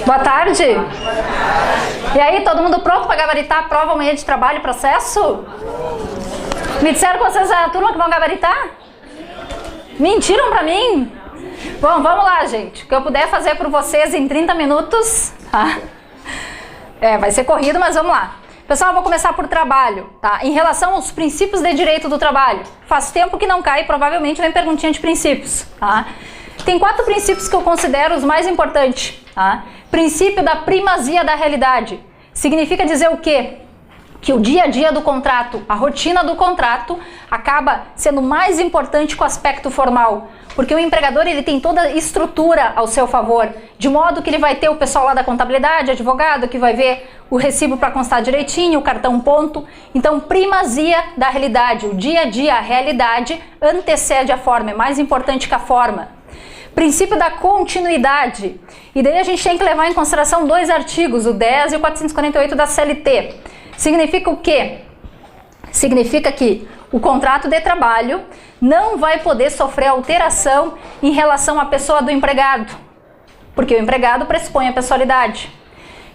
Boa tarde. E aí, todo mundo pronto para gabaritar a prova amanhã de trabalho e processo? Me disseram que vocês é a turma que vão gabaritar? Mentiram para mim? Bom, vamos lá, gente. O que eu puder fazer por vocês em 30 minutos, tá? Vai ser corrido, mas vamos lá. Pessoal, eu vou começar por trabalho, tá? Em relação aos princípios de direito do trabalho. Faz tempo que não cai, provavelmente vem perguntinha de princípios, tá? Tem 4 princípios que eu considero os mais importantes, tá? Princípio da primazia da realidade. Significa dizer o quê? Que o dia a dia do contrato, a rotina do contrato, acaba sendo mais importante que o aspecto formal. Porque o empregador ele tem toda a estrutura ao seu favor, de modo que ele vai ter o pessoal lá da contabilidade, advogado, que vai ver o recibo para constar direitinho, o cartão ponto. Então, primazia da realidade, o dia a dia, a realidade, antecede a forma, é mais importante que a forma. Princípio da continuidade. E daí a gente tem que levar em consideração 2 artigos, o 10 e o 448 da CLT. Significa o quê? Significa que o contrato de trabalho não vai poder sofrer alteração em relação à pessoa do empregado, porque o empregado pressupõe a pessoalidade.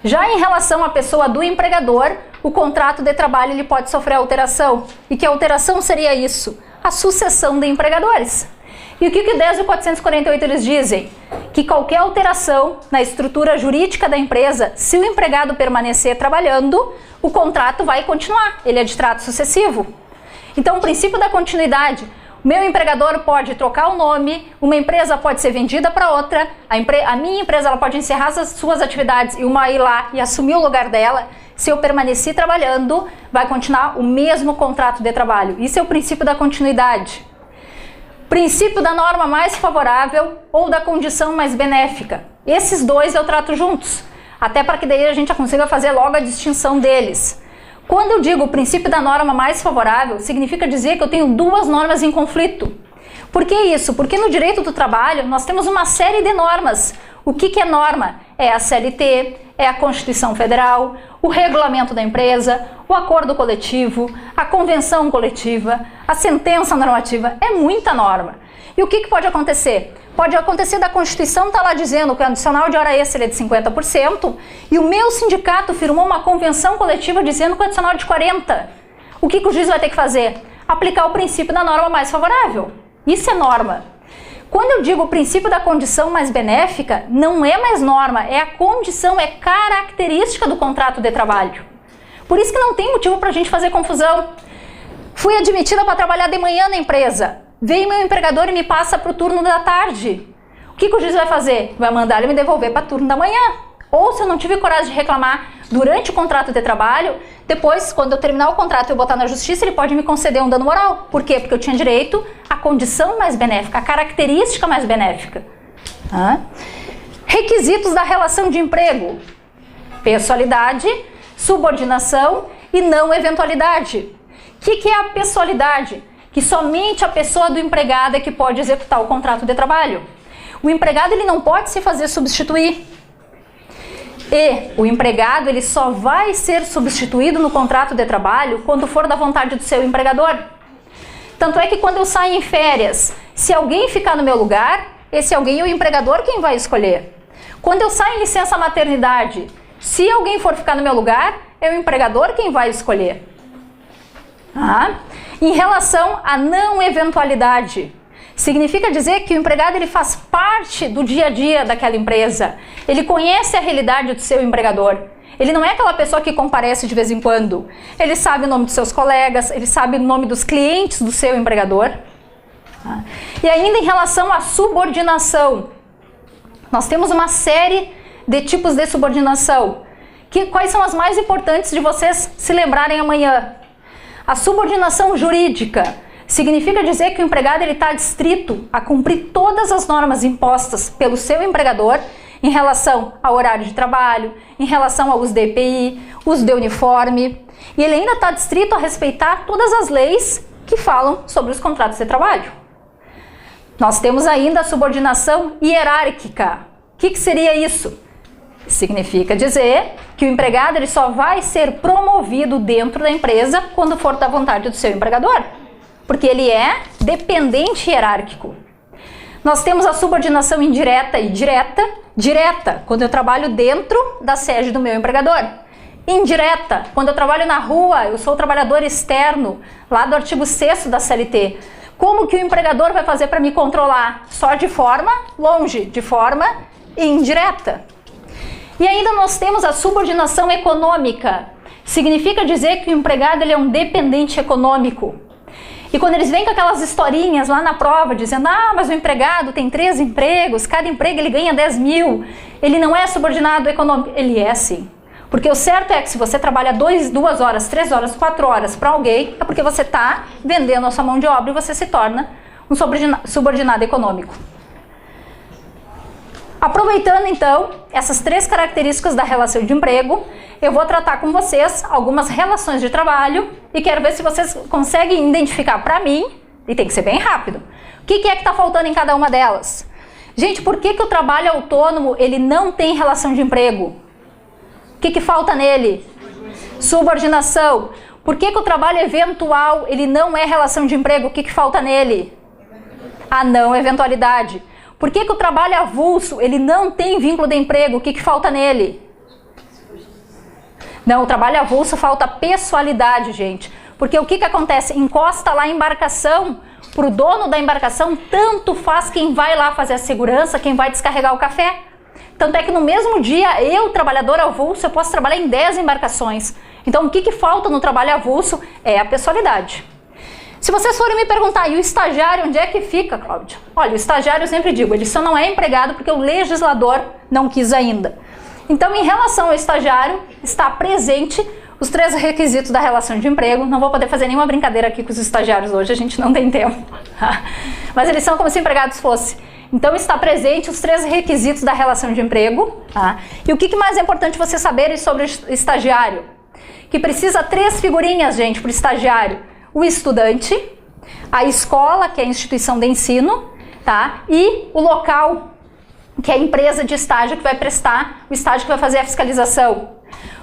Já em relação à pessoa do empregador, o contrato de trabalho ele pode sofrer alteração. E que alteração seria isso? A sucessão de empregadores. E o que o 10 e o 448 eles dizem? Que qualquer alteração na estrutura jurídica da empresa, se o empregado permanecer trabalhando, o contrato vai continuar, ele é de trato sucessivo. Então, o princípio da continuidade, o meu empregador pode trocar o nome, uma empresa pode ser vendida para outra, a minha empresa ela pode encerrar as suas atividades e uma ir lá e assumir o lugar dela. Se eu permanecer trabalhando, vai continuar o mesmo contrato de trabalho. Isso é o princípio da continuidade. Princípio da norma mais favorável ou da condição mais benéfica. Esses 2 eu trato juntos, até para que daí a gente consiga fazer logo a distinção deles. Quando eu digo o princípio da norma mais favorável, significa dizer que eu tenho 2 normas em conflito. Por que isso? Porque no direito do trabalho nós temos uma série de normas. O que é norma? É a CLT, é a Constituição Federal, o regulamento da empresa, o acordo coletivo, a convenção coletiva, a sentença normativa, é muita norma. E o que pode acontecer? Pode acontecer da Constituição estar lá dizendo que o adicional de hora extra é de 50% e o meu sindicato firmou uma convenção coletiva dizendo que o adicional é de 40%. O que o juiz vai ter que fazer? Aplicar o princípio da norma mais favorável. Isso é norma. Quando eu digo o princípio da condição mais benéfica, não é mais norma, é a condição, é característica do contrato de trabalho. Por isso que não tem motivo para a gente fazer confusão. Fui admitida para trabalhar de manhã na empresa. Veio meu empregador e me passa para o turno da tarde. O que o juiz vai fazer? Vai mandar ele me devolver para o turno da manhã. Ou se eu não tive coragem de reclamar durante o contrato de trabalho, depois, quando eu terminar o contrato e eu botar na justiça, ele pode me conceder um dano moral. Por quê? Porque eu tinha direito à condição mais benéfica, à característica mais benéfica. Requisitos da relação de emprego. Pessoalidade, subordinação e não eventualidade. O que é a pessoalidade? Que somente a pessoa do empregado é que pode executar o contrato de trabalho. O empregado ele não pode se fazer substituir. E o empregado ele só vai ser substituído no contrato de trabalho quando for da vontade do seu empregador. Tanto é que quando eu saio em férias, se alguém ficar no meu lugar, esse alguém é o empregador quem vai escolher. Quando eu saio em licença maternidade, se alguém for ficar no meu lugar, é o empregador quem vai escolher. Em relação à não eventualidade, significa dizer que o empregado ele faz parte do dia a dia daquela empresa. Ele conhece a realidade do seu empregador. Ele não é aquela pessoa que comparece de vez em quando. Ele sabe o nome dos seus colegas, ele sabe o nome dos clientes do seu empregador. E ainda em relação à subordinação, nós temos uma série de tipos de subordinação. Quais são as mais importantes de vocês se lembrarem amanhã? A subordinação jurídica significa dizer que o empregado está adstrito a cumprir todas as normas impostas pelo seu empregador em relação ao horário de trabalho, em relação ao uso de EPI, uso de uniforme, e ele ainda está adstrito a respeitar todas as leis que falam sobre os contratos de trabalho. Nós temos ainda a subordinação hierárquica. O que seria isso? Significa dizer que o empregado ele só vai ser promovido dentro da empresa quando for da vontade do seu empregador, porque ele é dependente hierárquico. Nós temos a subordinação indireta e direta, Direta, quando eu trabalho dentro da sede do meu empregador. Indireta, quando eu trabalho na rua, eu sou trabalhador externo, lá do artigo 6º da CLT. Como que o empregador vai fazer para me controlar? Só de forma longe, de forma indireta. E ainda nós temos a subordinação econômica. Significa dizer que o empregado ele é um dependente econômico. E quando eles vêm com aquelas historinhas lá na prova, dizendo, mas o empregado tem 3 empregos, cada emprego ele ganha 10 mil, ele não é subordinado econômico. Ele é sim. Porque o certo é que se você trabalha 2 horas, 3 horas, 4 horas para alguém, é porque você está vendendo a sua mão de obra e você se torna um subordinado econômico. Aproveitando então essas 3 características da relação de emprego, eu vou tratar com vocês algumas relações de trabalho e quero ver se vocês conseguem identificar para mim, e tem que ser bem rápido, o que é que está faltando em cada uma delas. Gente, por que o trabalho autônomo ele não tem relação de emprego? O que falta nele? Subordinação. Por que o trabalho eventual ele não é relação de emprego? O que falta nele? A não eventualidade. Por que o trabalho avulso ele não tem vínculo de emprego? O que falta nele? Não, o trabalho avulso falta pessoalidade, gente. Porque o que acontece? Encosta lá a embarcação, para o dono da embarcação, tanto faz quem vai lá fazer a segurança, quem vai descarregar o café. Tanto é que no mesmo dia, eu, trabalhador avulso, eu posso trabalhar em 10 embarcações. Então, o que falta no trabalho avulso é a pessoalidade. Se vocês forem me perguntar, e o estagiário, onde é que fica, Cláudia? Olha, o estagiário, eu sempre digo, ele só não é empregado porque o legislador não quis ainda. Então, em relação ao estagiário, está presente os 3 requisitos da relação de emprego. Não vou poder fazer nenhuma brincadeira aqui com os estagiários hoje, a gente não tem tempo. Mas eles são como se empregados fossem. Então, está presente os 3 requisitos da relação de emprego. Tá? E o que mais é importante vocês saberem sobre o estagiário? Que precisa 3 figurinhas, gente, para o estagiário. O estudante, a escola, que é a instituição de ensino, tá? E o local, que é a empresa de estágio que vai prestar o estágio que vai fazer a fiscalização.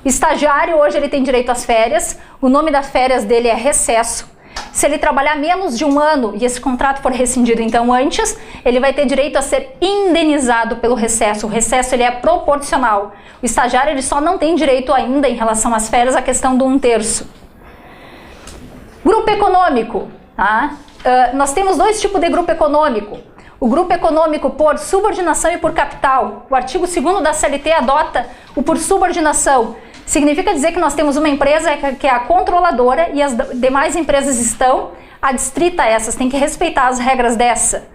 O estagiário, hoje, ele tem direito às férias. O nome das férias dele é recesso. Se ele trabalhar menos de 1 ano e esse contrato for rescindido então antes, ele vai ter direito a ser indenizado pelo recesso. O recesso ele é proporcional. O estagiário ele só não tem direito ainda em relação às férias à questão do 1/3. Grupo econômico. Tá? Nós temos 2 tipos de grupo econômico. O grupo econômico por subordinação e por capital. O artigo 2º da CLT adota o por subordinação. Significa dizer que nós temos uma empresa que é a controladora e as demais empresas estão adstritas a essas, tem que respeitar as regras dessa.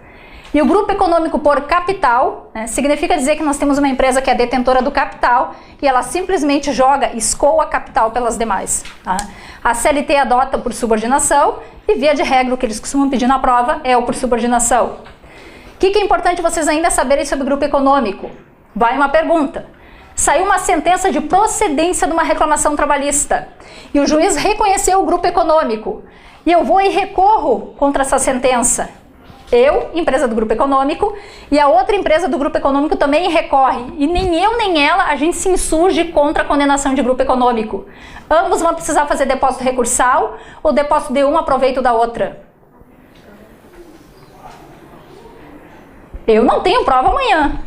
E o grupo econômico por capital, né, significa dizer que nós temos uma empresa que é detentora do capital e ela simplesmente escoa capital pelas demais. Tá? A CLT adota por subordinação e, via de regra, o que eles costumam pedir na prova é o por subordinação. O que é importante vocês ainda saberem sobre o grupo econômico? Vai uma pergunta. Saiu uma sentença de procedência de uma reclamação trabalhista e o juiz reconheceu o grupo econômico e eu vou e recorro contra essa sentença. Eu, empresa do grupo econômico, e a outra empresa do grupo econômico também recorre e nem eu nem ela a gente se insurge contra a condenação de grupo econômico. Ambos vão precisar fazer depósito recursal ou depósito de uma a proveito da outra. Eu não tenho prova amanhã.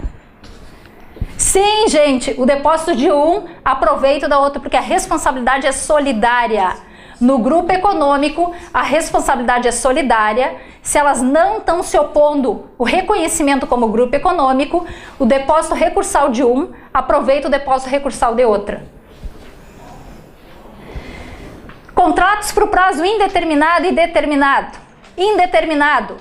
Sim, gente, o depósito de um a proveito da outra, porque a responsabilidade é solidária. No grupo econômico, a responsabilidade é solidária. Se elas não estão se opondo o reconhecimento como grupo econômico, o depósito recursal de um aproveita o depósito recursal de outra. Contratos para o prazo indeterminado e determinado. Indeterminado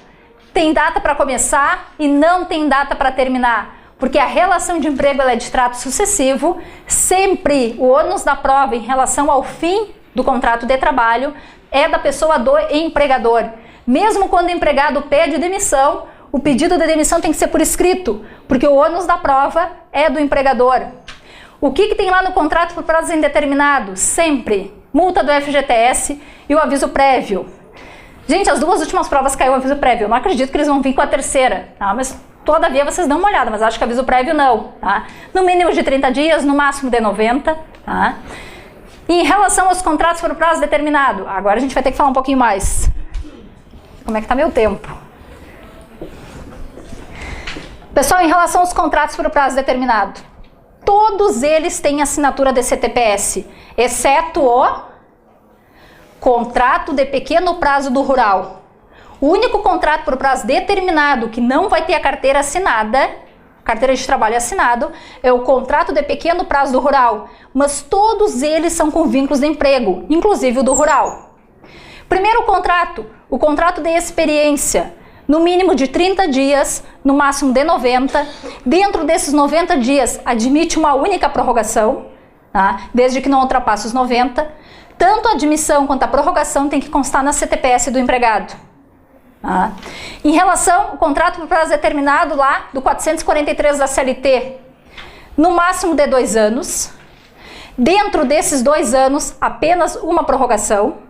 tem data para começar e não tem data para terminar. Porque a relação de emprego ela é de trato sucessivo, sempre o ônus da prova em relação ao fim do contrato de trabalho é da pessoa do empregador. Mesmo quando o empregado pede demissão, o pedido de demissão tem que ser por escrito, porque o ônus da prova é do empregador. O que tem lá no contrato por prazo indeterminado? Sempre multa do FGTS e o aviso prévio. Gente, as 2 últimas provas caiu o aviso prévio. Eu não acredito que eles vão vir com a terceira, tá? Mas todavia vocês dão uma olhada, mas acho que aviso prévio não, tá? No mínimo de 30 dias, no máximo de 90, tá? E em relação aos contratos por prazo determinado, agora a gente vai ter que falar um pouquinho mais. Como é que tá meu tempo? Pessoal, em relação aos contratos por prazo determinado, todos eles têm assinatura de CTPS, exceto o contrato de pequeno prazo do rural. O único contrato por prazo determinado que não vai ter a carteira assinada, carteira de trabalho assinado, é o contrato de pequeno prazo do rural, mas todos eles são com vínculos de emprego, inclusive o do rural. Primeiro contrato, o contrato de experiência, no mínimo de 30 dias, no máximo de 90. Dentro desses 90 dias, admite uma única prorrogação, tá? Desde que não ultrapasse os 90. Tanto a admissão quanto a prorrogação tem que constar na CTPS do empregado. Tá? Em relação ao contrato por prazo determinado lá do 443 da CLT, no máximo de 2 anos. Dentro desses 2 anos, apenas uma prorrogação.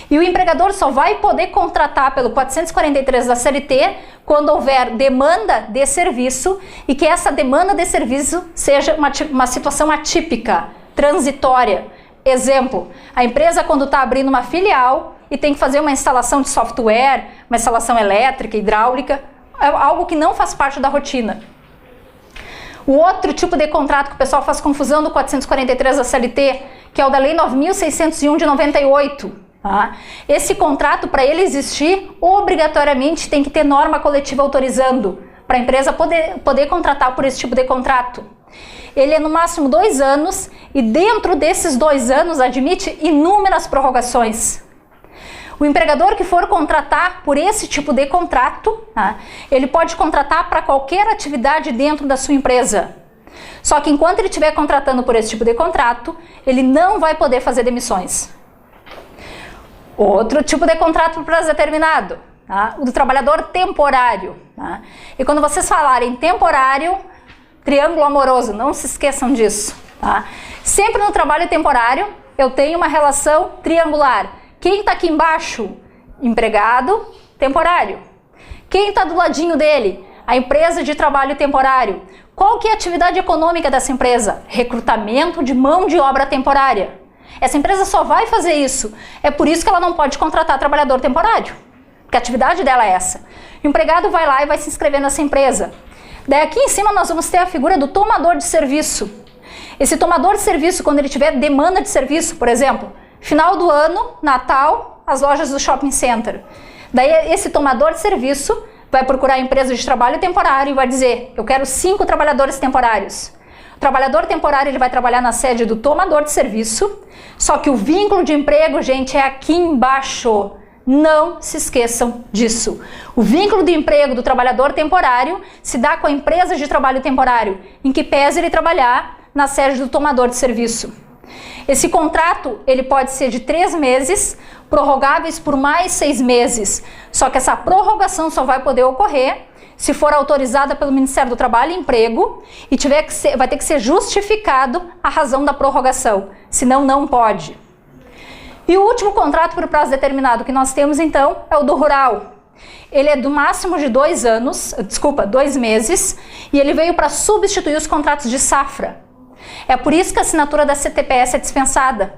E o empregador só vai poder contratar pelo 443 da CLT quando houver demanda de serviço e que essa demanda de serviço seja uma situação atípica, transitória. Exemplo, a empresa quando está abrindo uma filial e tem que fazer uma instalação de software, uma instalação elétrica, hidráulica, é algo que não faz parte da rotina. O outro tipo de contrato que o pessoal faz confusão do 443 da CLT, que é o da Lei 9.601 de 98. Tá? Esse contrato, para ele existir, obrigatoriamente tem que ter norma coletiva autorizando, para a empresa poder contratar por esse tipo de contrato. Ele é no máximo 2 anos e dentro desses 2 anos admite inúmeras prorrogações. O empregador que for contratar por esse tipo de contrato, tá? Ele pode contratar para qualquer atividade dentro da sua empresa. Só que enquanto ele estiver contratando por esse tipo de contrato, ele não vai poder fazer demissões. Outro tipo de contrato por prazo determinado, tá? O do trabalhador temporário. Tá? E quando vocês falarem temporário, triângulo amoroso, não se esqueçam disso. Tá? Sempre no trabalho temporário, eu tenho uma relação triangular. Quem está aqui embaixo? Empregado temporário. Quem está do ladinho dele? A empresa de trabalho temporário. Qual que é a atividade econômica dessa empresa? Recrutamento de mão de obra temporária. Essa empresa só vai fazer isso. É por isso que ela não pode contratar trabalhador temporário. Porque a atividade dela é essa. O empregado vai lá e vai se inscrever nessa empresa. Daí aqui em cima nós vamos ter a figura do tomador de serviço. Esse tomador de serviço, quando ele tiver demanda de serviço, por exemplo, final do ano, Natal, as lojas do shopping center. Daí esse tomador de serviço vai procurar a empresa de trabalho temporário e vai dizer, eu quero 5 trabalhadores temporários. O trabalhador temporário ele vai trabalhar na sede do tomador de serviço, só que o vínculo de emprego, gente, é aqui embaixo. Não se esqueçam disso. O vínculo de emprego do trabalhador temporário se dá com a empresa de trabalho temporário, em que pese ele trabalhar na sede do tomador de serviço. Esse contrato ele pode ser de 3 meses, prorrogáveis por mais 6 meses. Só que essa prorrogação só vai poder ocorrer se for autorizada pelo Ministério do Trabalho e Emprego e vai ter que ser justificado a razão da prorrogação, senão não pode. E o último contrato por prazo determinado que nós temos então é o do rural. Ele é do máximo de 2 meses e ele veio para substituir os contratos de safra. É por isso que a assinatura da CTPS é dispensada.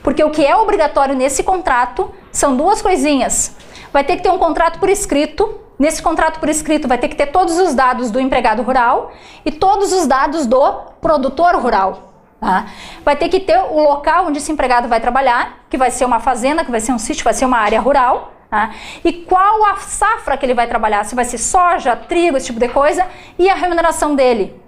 Porque o que é obrigatório nesse contrato são 2 coisinhas. Vai ter que ter um contrato por escrito. Nesse contrato por escrito vai ter que ter todos os dados do empregado rural e todos os dados do produtor rural. Tá? Vai ter que ter o local onde esse empregado vai trabalhar, que vai ser uma fazenda, que vai ser um sítio, vai ser uma área rural. Tá? E qual a safra que ele vai trabalhar, se vai ser soja, trigo, esse tipo de coisa, e a remuneração dele.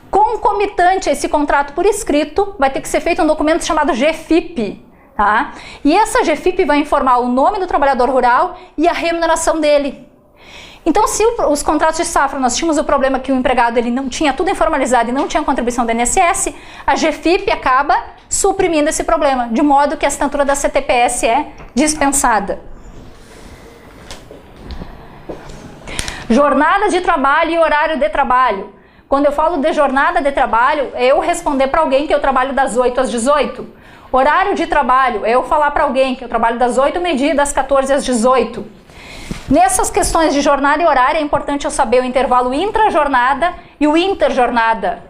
Concomitante a esse contrato por escrito, vai ter que ser feito um documento chamado GFIP. Tá? E essa GFIP vai informar o nome do trabalhador rural e a remuneração dele. Então, se os contratos de safra nós tínhamos o problema que o empregado ele não tinha tudo informalizado e não tinha contribuição do INSS, a GFIP acaba suprimindo esse problema, de modo que a assinatura da CTPS é dispensada. Jornada de trabalho e horário de trabalho. Quando eu falo de jornada de trabalho, é eu responder para alguém que eu trabalho das 8 às 18. Horário de trabalho é eu falar para alguém que eu trabalho das 8 ao meio-dia e das 14 às 18. Nessas questões de jornada e horário é importante eu saber o intervalo intra-jornada e o inter-jornada.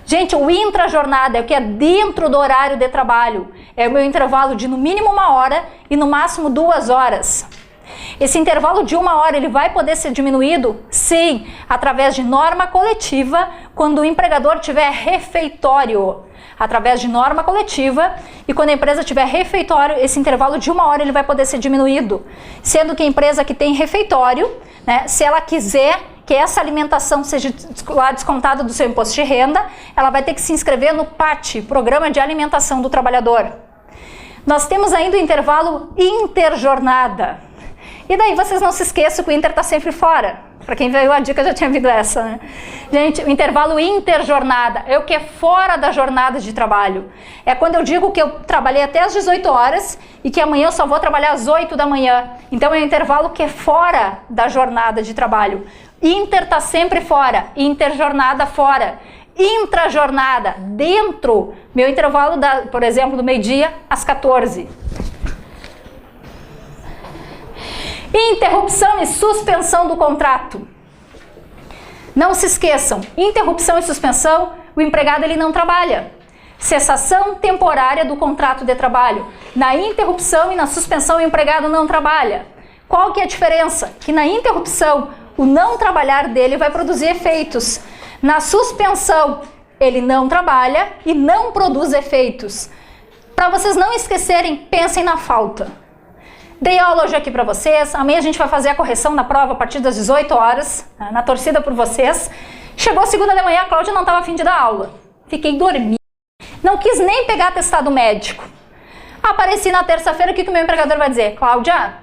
Gente, o intra-jornada é o que é dentro do horário de trabalho. É o meu intervalo de no mínimo 1 hora e no máximo 2 horas. Esse intervalo de 1 hora ele vai poder ser diminuído? Sim, através de norma coletiva, quando o empregador tiver refeitório. Através de norma coletiva, e quando a empresa tiver refeitório, esse intervalo de 1 hora ele vai poder ser diminuído. Sendo que a empresa que tem refeitório, né, se ela quiser que essa alimentação seja lá descontada do seu imposto de renda, ela vai ter que se inscrever no PAT, Programa de Alimentação do Trabalhador. Nós temos ainda o intervalo interjornada. E daí vocês não se esqueçam que o Inter está sempre fora. Para quem veio a dica já tinha visto essa, né? Gente, o intervalo interjornada é o que é fora da jornada de trabalho. É quando eu digo que eu trabalhei até às 18 horas e que amanhã eu só vou trabalhar às 8 da manhã. Então é um intervalo que é fora da jornada de trabalho. Inter está sempre fora, interjornada fora. Intrajornada, dentro, meu intervalo, por exemplo, do meio-dia às 14. Interrupção e suspensão do contrato. Não se esqueçam, interrupção e suspensão, o empregado ele não trabalha. Cessação temporária do contrato de trabalho. Na interrupção e na suspensão o empregado não trabalha. Qual que é a diferença? Que na interrupção o não trabalhar dele vai produzir efeitos. Na suspensão ele não trabalha e não produz efeitos. Para vocês não esquecerem, pensem na falta. Dei aula hoje aqui para vocês, amanhã a gente vai fazer a correção da prova a partir das 18 horas, na torcida por vocês. Chegou segunda de manhã, a Cláudia não estava a fim de dar aula. Fiquei dormindo. Não quis nem pegar atestado médico. Apareci na terça-feira, o que o meu empregador vai dizer? Cláudia,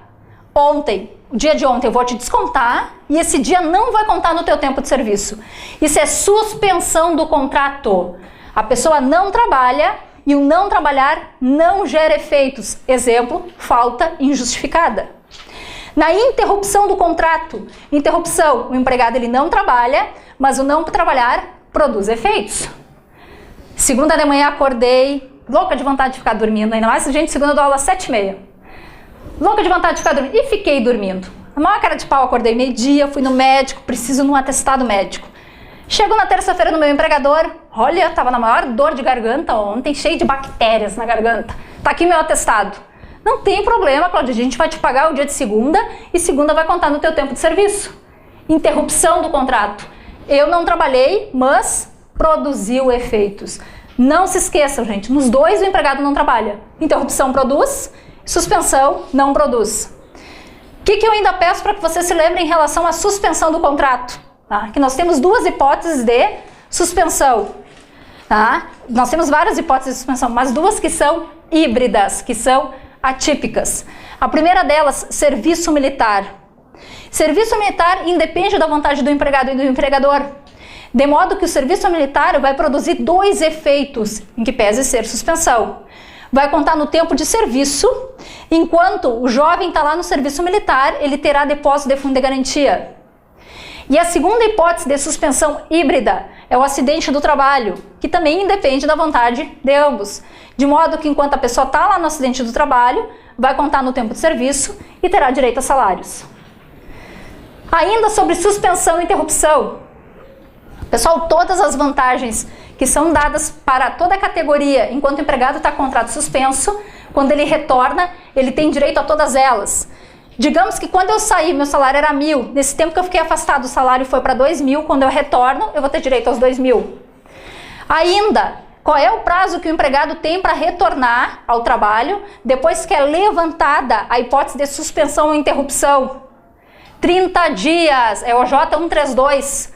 ontem, o dia de ontem eu vou te descontar e esse dia não vai contar no teu tempo de serviço. Isso é suspensão do contrato. A pessoa não trabalha e o não trabalhar não gera efeitos. Exemplo, falta injustificada. Na interrupção do contrato, interrupção, o empregado ele não trabalha, mas o não trabalhar produz efeitos. Segunda de manhã acordei, louca de vontade de ficar dormindo, ainda mais, gente, segunda eu dou aula às 7h30. Louca de vontade de ficar dormindo e fiquei dormindo. A maior cara de pau, acordei meio-dia, fui no médico, preciso de um atestado médico. Chego na terça-feira no meu empregador, olha, tava na maior dor de garganta ontem, cheio de bactérias na garganta. Tá aqui meu atestado. Não tem problema, Cláudia, a gente vai te pagar o dia de segunda e segunda vai contar no teu tempo de serviço. Interrupção do contrato. Eu não trabalhei, mas produziu efeitos. Não se esqueçam, gente, nos dois o empregado não trabalha. Interrupção produz, suspensão não produz. O que eu ainda peço para que você se lembre em relação à suspensão do contrato? Tá? Que nós temos duas hipóteses de suspensão. Tá? Nós temos várias hipóteses de suspensão, mas duas que são híbridas, que são atípicas. A primeira delas, serviço militar. Serviço militar independe da vontade do empregado e do empregador. De modo que o serviço militar vai produzir dois efeitos, em que pese ser suspensão. Vai contar no tempo de serviço, enquanto o jovem está lá no serviço militar, ele terá depósito de fundo de garantia. E a segunda hipótese de suspensão híbrida é o acidente do trabalho, que também independe da vontade de ambos. De modo que enquanto a pessoa está lá no acidente do trabalho, vai contar no tempo de serviço e terá direito a salários. Ainda sobre suspensão e interrupção. Pessoal, todas as vantagens que são dadas para toda a categoria, enquanto o empregado está com contrato suspenso, quando ele retorna, ele tem direito a todas elas. Digamos que quando eu saí, meu salário era 1.000. Nesse tempo que eu fiquei afastado, o salário foi para 2.000. Quando eu retorno, eu vou ter direito aos 2.000. Ainda, qual é o prazo que o empregado tem para retornar ao trabalho depois que é levantada a hipótese de suspensão ou interrupção? 30 dias, é o J132.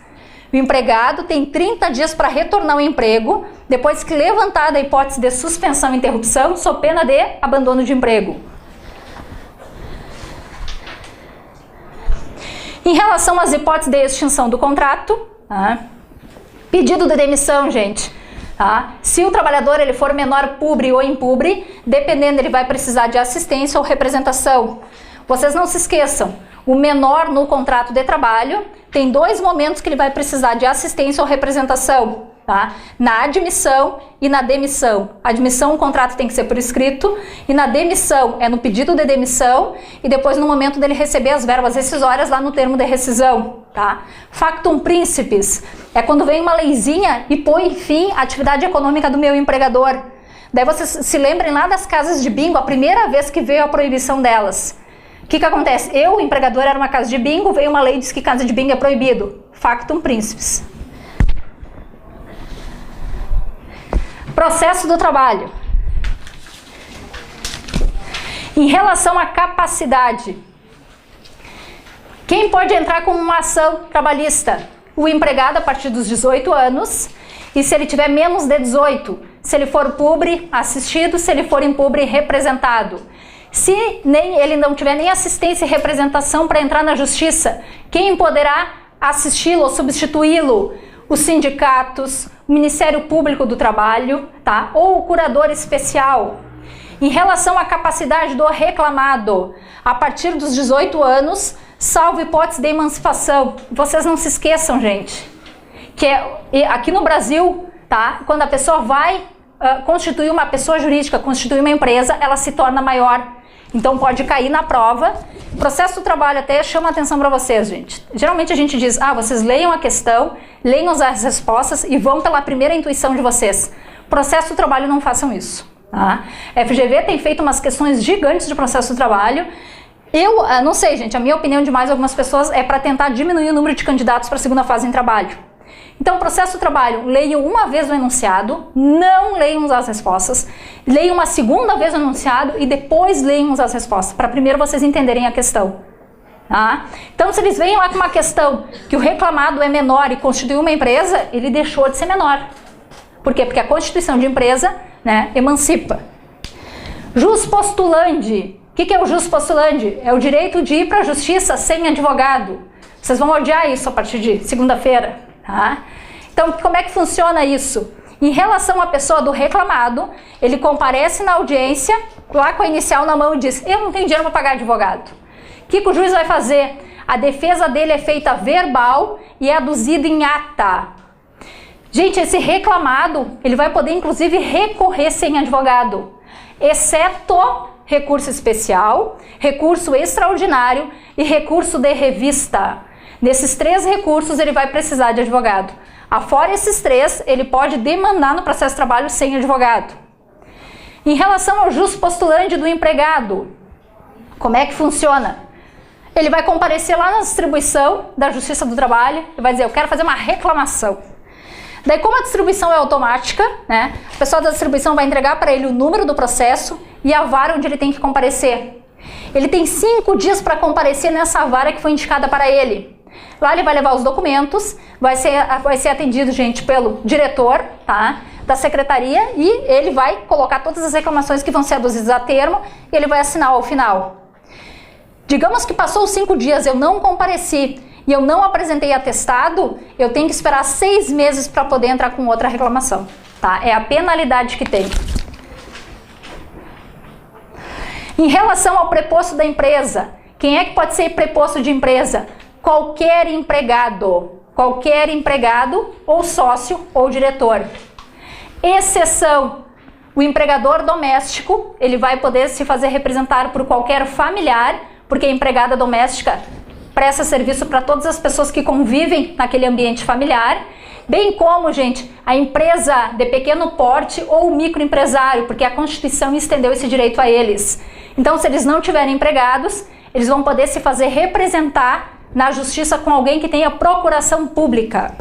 O empregado tem 30 dias para retornar ao emprego depois que levantada a hipótese de suspensão e interrupção, sob pena de abandono de emprego. Em relação às hipóteses de extinção do contrato, pedido de demissão, gente. Se o trabalhador ele for menor publi ou impubli, dependendo, ele vai precisar de assistência ou representação. Vocês não se esqueçam, o menor no contrato de trabalho tem dois momentos que ele vai precisar de assistência ou representação. Na admissão e na demissão. A admissão, o contrato tem que ser por escrito, e na demissão é no pedido de demissão e depois no momento dele receber as verbas rescisórias lá no termo de rescisão. Factum principis é quando vem uma leizinha e põe fim à atividade econômica do meu empregador. Daí vocês se lembrem lá das casas de bingo, a primeira vez que veio a proibição delas. O que acontece? Eu, empregador, era uma casa de bingo, veio uma lei e disse que casa de bingo é proibido. Factum principis. Processo do trabalho. Em relação à capacidade, quem pode entrar com uma ação trabalhista? O empregado a partir dos 18 anos, e se ele tiver menos de 18, se ele for publi, assistido, se ele for impubri, representado. Se ele não tiver nem assistência e representação para entrar na justiça, quem poderá assisti-lo ou substituí-lo? Os sindicatos, o Ministério Público do Trabalho, tá? Ou o curador especial. Em relação à capacidade do reclamado, a partir dos 18 anos, salvo hipótese de emancipação. Vocês não se esqueçam, gente, que aqui no Brasil, tá? Quando a pessoa vai constituir uma pessoa jurídica, constituir uma empresa, ela se torna maior. Então pode cair na prova. Processo do trabalho até chama atenção para vocês, gente. Geralmente a gente diz, vocês leiam a questão, leiam as respostas e vão pela primeira intuição de vocês. Processo do trabalho, não façam isso. Tá? A FGV tem feito umas questões gigantes de processo do trabalho. Eu não sei, gente, a minha opinião de mais algumas pessoas é para tentar diminuir o número de candidatos para a segunda fase em trabalho. Então, processo do trabalho, leiam uma vez o enunciado, não leiam as respostas, leiam uma segunda vez o enunciado e depois leiam as respostas, para primeiro vocês entenderem a questão. Tá? Então, se eles veem lá com uma questão que o reclamado é menor e constituiu uma empresa, ele deixou de ser menor. Por quê? Porque a constituição de empresa, né, emancipa. Jus postulandi. O que é o jus postulandi? É o direito de ir para a justiça sem advogado. Vocês vão odiar isso a partir de segunda-feira. Tá? Então, como é que funciona isso? Em relação à pessoa do reclamado, ele comparece na audiência, lá com a inicial na mão e diz, eu não tenho dinheiro para pagar advogado. O que o juiz vai fazer? A defesa dele é feita verbal e é aduzida em ata. Gente, esse reclamado, ele vai poder inclusive recorrer sem advogado, exceto recurso especial, recurso extraordinário e recurso de revista. Nesses 3 recursos ele vai precisar de advogado. Afora esses 3, ele pode demandar no processo de trabalho sem advogado. Em relação ao jus postulandi do empregado, como é que funciona? Ele vai comparecer lá na distribuição da Justiça do Trabalho e vai dizer, eu quero fazer uma reclamação. Daí, como a distribuição é automática, né, a pessoa da distribuição vai entregar para ele o número do processo e a vara onde ele tem que comparecer. Ele tem 5 dias para comparecer nessa vara que foi indicada para ele. Lá ele vai levar os documentos, vai ser atendido, gente, pelo diretor, tá, da secretaria e ele vai colocar todas as reclamações que vão ser aduzidas a termo e ele vai assinar ao final. Digamos que passou os 5 dias, eu não compareci e eu não apresentei atestado, eu tenho que esperar 6 meses para poder entrar com outra reclamação, tá? É a penalidade que tem. Em relação ao preposto da empresa, quem é que pode ser preposto de empresa? Qualquer empregado ou sócio ou diretor. Exceção, o empregador doméstico, ele vai poder se fazer representar por qualquer familiar, porque a empregada doméstica presta serviço para todas as pessoas que convivem naquele ambiente familiar, bem como, gente, a empresa de pequeno porte ou microempresário, porque a Constituição estendeu esse direito a eles. Então, se eles não tiverem empregados, eles vão poder se fazer representar na justiça com alguém que tenha procuração pública.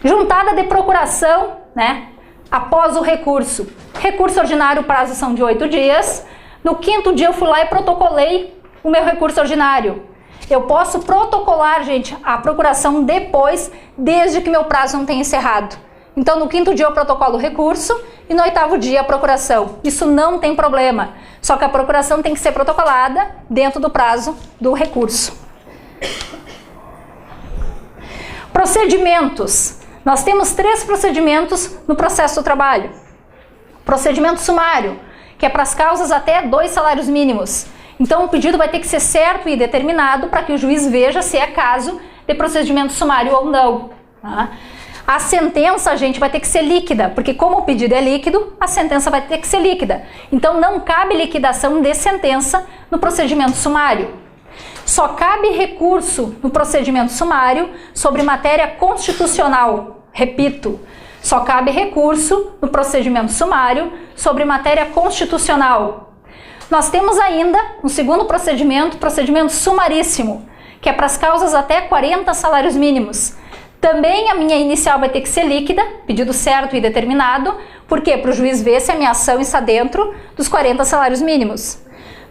Juntada de procuração, né, após o recurso. Recurso ordinário, o prazo são de 8 dias. No 5º dia eu fui lá e protocolei o meu recurso ordinário. Eu posso protocolar, gente, a procuração depois, desde que meu prazo não tenha encerrado. Então, no 5º dia eu protocolo o recurso e no 8º dia a procuração. Isso não tem problema. Só que a procuração tem que ser protocolada dentro do prazo do recurso. Procedimentos. Nós temos 3 procedimentos no processo do trabalho. Procedimento sumário, que é para as causas até 2 salários mínimos. Então, o pedido vai ter que ser certo e determinado para que o juiz veja se é caso de procedimento sumário ou não. Tá? A sentença, gente, vai ter que ser líquida, porque como o pedido é líquido, a sentença vai ter que ser líquida. Então, não cabe liquidação de sentença no procedimento sumário. Só cabe recurso no procedimento sumário sobre matéria constitucional. Repito, só cabe recurso no procedimento sumário sobre matéria constitucional. Nós temos ainda um segundo procedimento, procedimento sumaríssimo, que é para as causas até 40 salários mínimos. Também a minha inicial vai ter que ser líquida, pedido certo e determinado, porque para o juiz ver se a minha ação está dentro dos 40 salários mínimos.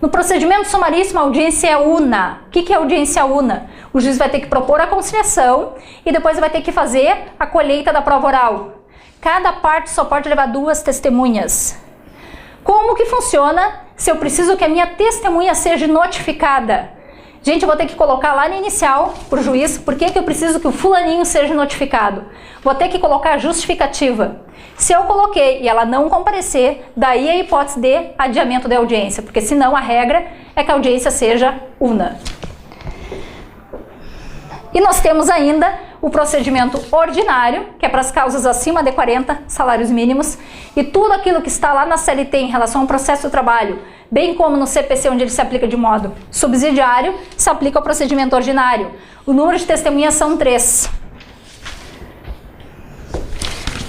No procedimento sumaríssimo, a audiência é una. O que é audiência una? O juiz vai ter que propor a conciliação e depois vai ter que fazer a colheita da prova oral. Cada parte só pode levar 2 testemunhas. Como que funciona se eu preciso que a minha testemunha seja notificada? Gente, eu vou ter que colocar lá no inicial para o juiz por que eu preciso que o fulaninho seja notificado. Vou ter que colocar a justificativa. Se eu coloquei e ela não comparecer, daí a hipótese de adiamento da audiência, porque senão a regra é que a audiência seja una. E nós temos ainda o procedimento ordinário, que é para as causas acima de 40 salários mínimos, e tudo aquilo que está lá na CLT em relação ao processo do trabalho, bem como no CPC, onde ele se aplica de modo subsidiário, se aplica ao procedimento ordinário. O número de testemunhas são 3.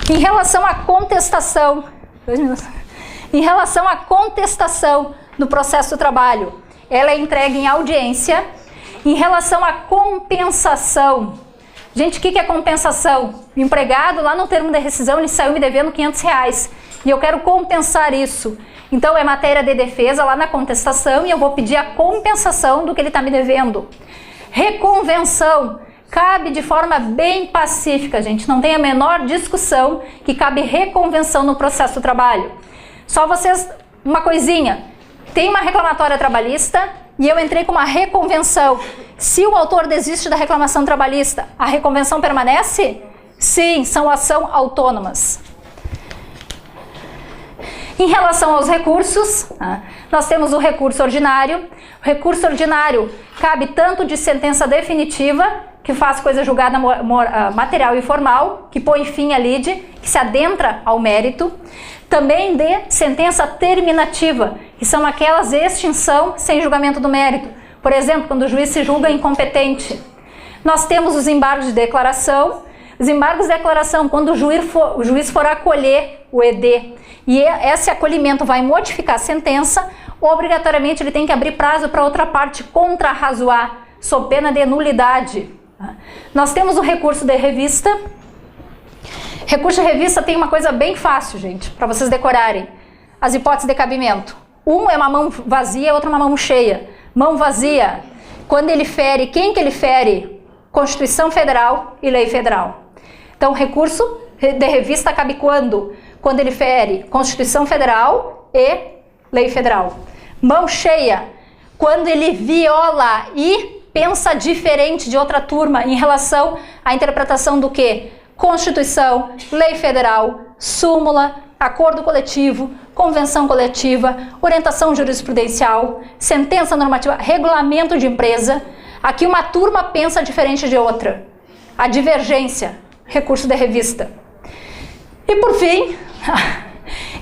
Em relação à contestação, 2 minutos. Em relação à contestação no processo do trabalho, ela é entregue em audiência. Em relação à compensação, gente, o que é compensação? O empregado, lá no termo de rescisão, ele saiu me devendo R$500 e eu quero compensar isso. Então, é matéria de defesa lá na contestação e eu vou pedir a compensação do que ele está me devendo. Reconvenção, cabe de forma bem pacífica, gente, não tem a menor discussão que cabe reconvenção no processo do trabalho. Só vocês, uma coisinha, tem uma reclamatória trabalhista e eu entrei com uma reconvenção. Se o autor desiste da reclamação trabalhista, a reconvenção permanece? Sim, são ação autônomas. Em relação aos recursos, nós temos o recurso ordinário. O recurso ordinário cabe tanto de sentença definitiva, que faz coisa julgada material e formal, que põe fim à lide, que se adentra ao mérito. Também de sentença terminativa, que são aquelas de extinção sem julgamento do mérito. Por exemplo, quando o juiz se julga incompetente. Nós temos os embargos de declaração. Os embargos de declaração, quando o juiz for acolher o ED e esse acolhimento vai modificar a sentença, obrigatoriamente ele tem que abrir prazo para outra parte contrarrazoar, sob pena de nulidade. Nós temos o recurso de revista. Recurso de revista tem uma coisa bem fácil, gente, para vocês decorarem. As hipóteses de cabimento. Um é uma mão vazia, outra uma mão cheia. Mão vazia, quando ele fere, quem que ele fere? Constituição Federal e Lei Federal. Então, recurso de revista cabe quando? Quando ele fere Constituição Federal e Lei Federal. Mão cheia, quando ele viola e pensa diferente de outra turma em relação à interpretação do quê? Constituição, Lei Federal, súmula, acordo coletivo, convenção coletiva, orientação jurisprudencial, sentença normativa, regulamento de empresa. Aqui uma turma pensa diferente de outra. A divergência, recurso de revista. E por fim,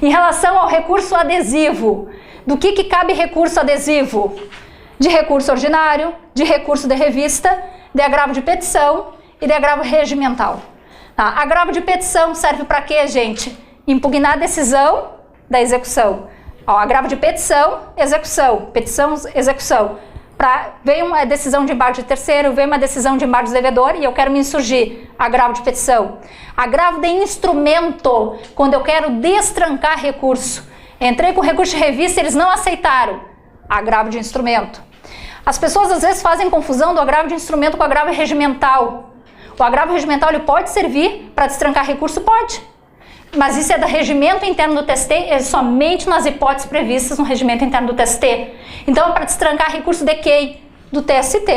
em relação ao recurso adesivo, do que cabe recurso adesivo? De recurso ordinário, de recurso de revista, de agravo de petição e de agravo regimental. Tá? Agravo de petição serve para quê, gente? Impugnar a decisão da execução. Ó, agravo de petição, execução. Petição, execução. Vem uma decisão de embargo de terceiro, vem uma decisão de embargo de devedor e eu quero me insurgir. Agravo de petição. Agravo de instrumento, quando eu quero destrancar recurso. Entrei com recurso de revista e eles não aceitaram. Agravo de instrumento. As pessoas às vezes fazem confusão do agravo de instrumento com o agravo regimental. O agravo regimental ele pode servir para destrancar recurso? Pode. Mas isso é do regimento interno do TST, é somente nas hipóteses previstas no regimento interno do TST. Então, é para destrancar recurso de quem? Do TST.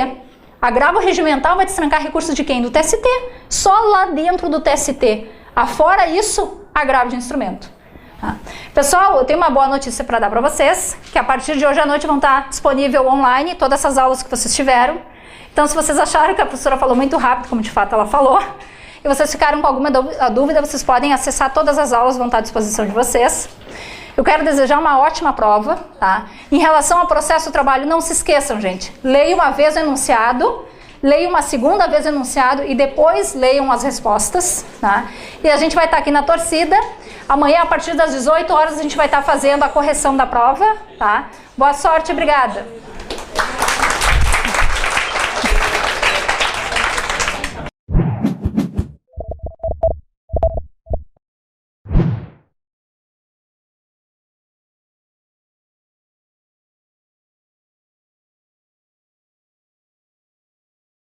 Agravo regimental vai destrancar recurso de quem? Do TST. Só lá dentro do TST. Afora isso, agravo de instrumento. Pessoal, eu tenho uma boa notícia para dar para vocês, que a partir de hoje à noite vão estar disponível online todas essas aulas que vocês tiveram. Então, se vocês acharam que a professora falou muito rápido, como de fato ela falou, e vocês ficaram com alguma dúvida, vocês podem acessar todas as aulas, vão estar à disposição de vocês. Eu quero desejar uma ótima prova, tá? Em relação ao processo do trabalho, não se esqueçam, gente. Leia uma vez o enunciado, leia uma segunda vez o enunciado e depois leiam as respostas, tá? E a gente vai estar aqui na torcida. Amanhã, a partir das 18 horas, a gente vai estar fazendo a correção da prova, tá? Boa sorte, obrigada.